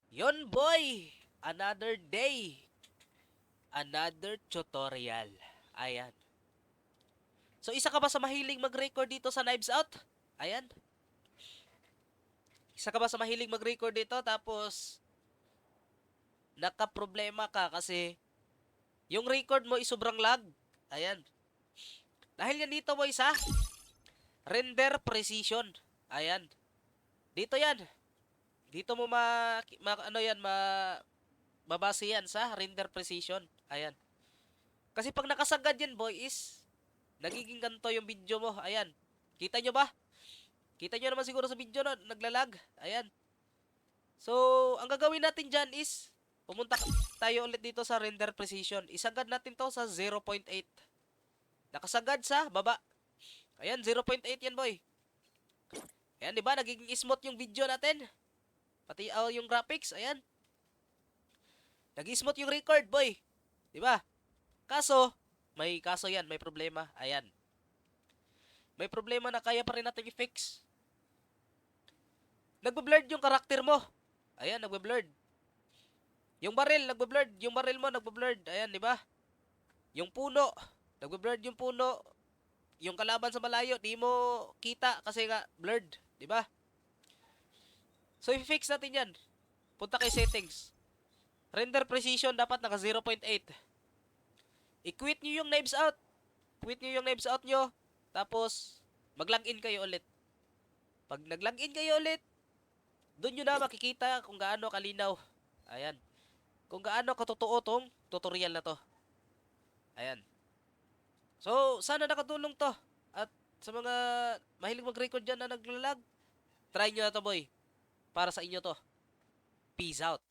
Yon boy! Another day. Another tutorial. Ayan. So, isa ka ba sa mahiling mag-record dito sa Knives Out? Ayan. Isa ka ba sa mahiling mag-record dito tapos nakaproblema ka kasi yung record mo is sobrang lag? Ayan. Dahil yan dito boys ha. Render precision. Ayan. Dito yan. Dito mo ano yan, mabase yan sa render precision. Ayan. Kasi pag nakasagad yan, boy, is nagiging ganito yung video mo. Ayan. Kita nyo ba? Kita nyo naman siguro sa video no, naglalag. Ayan. So, ang gagawin natin dyan is, pumunta tayo ulit dito sa render precision. Isagad natin to sa 0.8. Nakasagad sa baba. Ayan, 0.8 yan, boy. Ayan, di ba? Nagiging smooth yung video natin. Pati yung graphics, ayan. Nag-smooth yung record, boy. Di ba? Kaso, may kaso yan, may problema. Ayan. May problema na kaya pa rin natin i-fix. Nagbe-blurred yung karakter mo. Ayan, nagbe-blurred. Yung baril, nagbe-blurred. Yung baril mo, nagbe-blurred. Ayan, di ba? Yung puno, nagbe-blurred yung puno. Yung kalaban sa malayo, di mo kita kasi nga blurred, di ba? So, i-fix natin yan. Punta kay settings. Render precision dapat naka 0.8. I-quit nyo yung knives out. Quit nyo yung knives out nyo. Tapos, mag-login kayo ulit. Pag nag-login kayo ulit, doon nyo na makikita kung gaano kalinaw. Ayan. Kung gaano katotoo tong tutorial na to. Ayan. So, sana nakatulong to. At sa mga mahilig mag-record dyan na naglalag, try nyo na to boy. Para sa inyo to. Peace out.